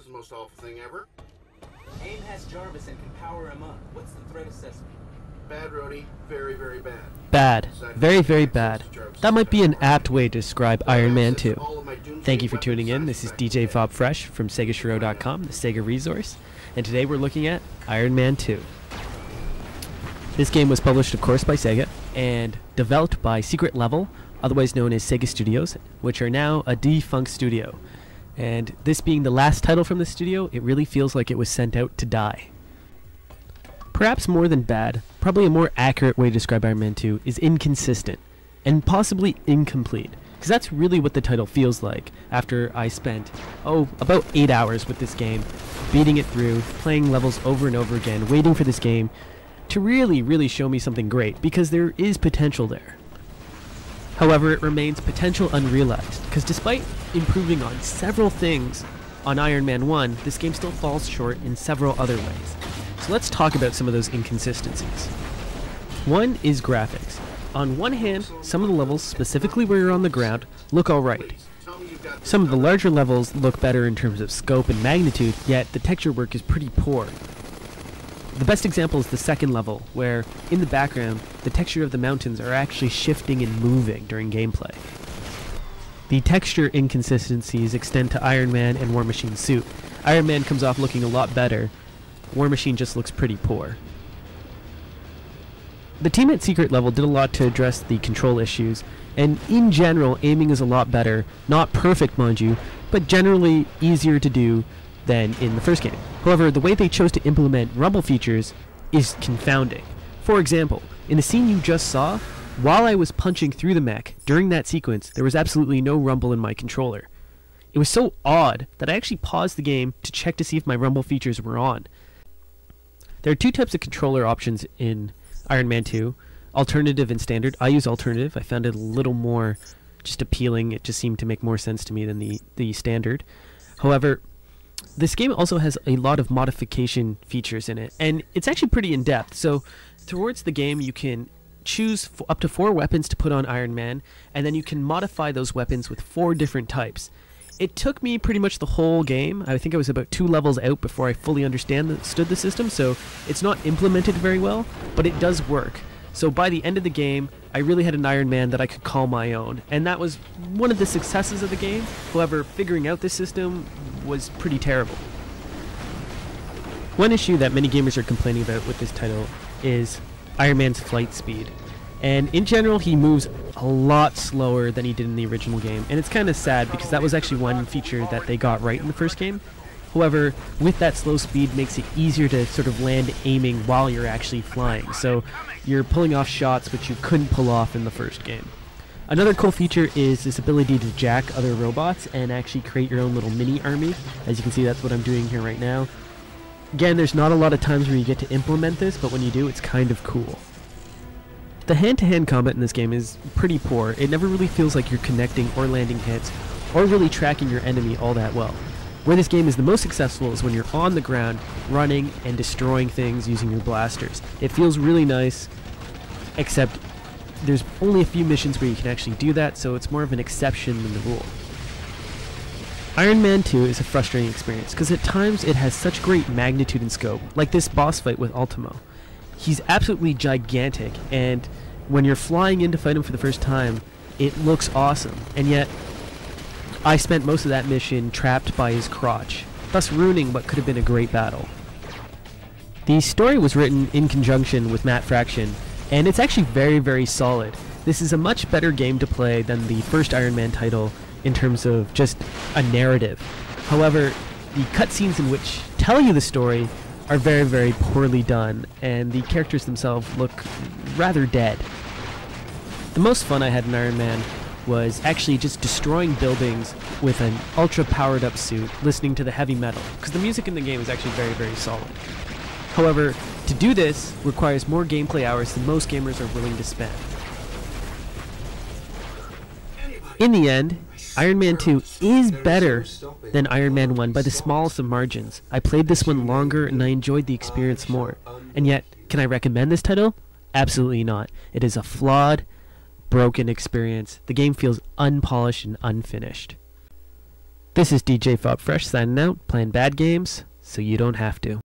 is the most awful thing ever. AIM has Jarvis and can power him up. What's the threat assessment? Bad, Rhodey. Very, very bad. Bad. Very, very bad. That might be an apt way to describe Iron Man 2. Thank you for tuning in. This is DJ Fob Fresh from SegaShiro.com, the Sega resource, and today we're looking at Iron Man 2. This game was published, of course, by Sega and developed by Secret Level, otherwise known as Sega Studios, which are now a defunct studio. And this being the last title from the studio, it really feels like it was sent out to die. Perhaps more than bad, probably a more accurate way to describe Iron Man 2 is inconsistent, and possibly incomplete, because that's really what the title feels like after I spent, about 8 hours with this game, beating it through, playing levels over and over again, waiting for this game to really show me something great, because there is potential there. However, it remains potential unrealized, because despite improving on several things on Iron Man 1, this game still falls short in several other ways. So let's talk about some of those inconsistencies. One is graphics. On one hand, some of the levels, specifically where you're on the ground, look alright. Some of the larger levels look better in terms of scope and magnitude, yet the texture work is pretty poor. The best example is the second level, where, in the background, the texture of the mountains are actually shifting and moving during gameplay. The texture inconsistencies extend to Iron Man and War Machine's suit. Iron Man comes off looking a lot better. War Machine just looks pretty poor. The team at Secret Level did a lot to address the control issues, and in general, aiming is a lot better. Not perfect, mind you, but generally easier to do than in the first game. However, the way they chose to implement rumble features is confounding. For example, in the scene you just saw, while I was punching through the mech during that sequence, there was absolutely no rumble in my controller. It was so odd that I actually paused the game to check to see if my rumble features were on. There are two types of controller options in Iron Man 2, alternative and standard. I use alternative. I found it a little more just appealing. It just seemed to make more sense to me than the standard. However, this game also has a lot of modification features in it, and it's actually pretty in-depth. So towards the game, you can choose up to 4 weapons to put on Iron Man, and then you can modify those weapons with 4 different types. It took me pretty much the whole game. I think I was about 2 levels out before I fully understood the system, so it's not implemented very well, but it does work. So by the end of the game, I really had an Iron Man that I could call my own, and that was one of the successes of the game. However, figuring out this system was pretty terrible. One issue that many gamers are complaining about with this title is Iron Man's flight speed. And in general, he moves a lot slower than he did in the original game, and it's kind of sad because that was actually one feature that they got right in the first game. However, with that slow speed makes it easier to sort of land aiming while you're actually flying, so you're pulling off shots which you couldn't pull off in the first game. Another cool feature is this ability to jack other robots and actually create your own little mini army. As you can see, that's what I'm doing here right now. Again, there's not a lot of times where you get to implement this, but when you do, it's kind of cool. The hand-to-hand combat in this game is pretty poor. It never really feels like you're connecting or landing hits, or really tracking your enemy all that well. Where this game is the most successful is when you're on the ground, running and destroying things using your blasters. It feels really nice, except there's only a few missions where you can actually do that, so it's more of an exception than the rule. Iron Man 2 is a frustrating experience, because at times it has such great magnitude and scope, like this boss fight with Ultimo. He's absolutely gigantic, and when you're flying in to fight him for the first time, it looks awesome, and yet I spent most of that mission trapped by his crotch, thus ruining what could have been a great battle. The story was written in conjunction with Matt Fraction, and it's actually very solid. This is a much better game to play than the first Iron Man title in terms of just a narrative. However, the cutscenes in which tell you the story are very poorly done, and the characters themselves look rather dead. The most fun I had in Iron Man was actually just destroying buildings with an ultra powered up suit, listening to the heavy metal, because the music in the game is actually very solid. However, to do this requires more gameplay hours than most gamers are willing to spend. In the end, Iron Man 2 is better than Iron Man 1 by the smallest of margins. I played this one longer and I enjoyed the experience more. And yet, can I recommend this title? Absolutely not. It is a flawed, broken experience. The game feels unpolished and unfinished. This is DJ Fob Fresh signing out, playing bad games so you don't have to.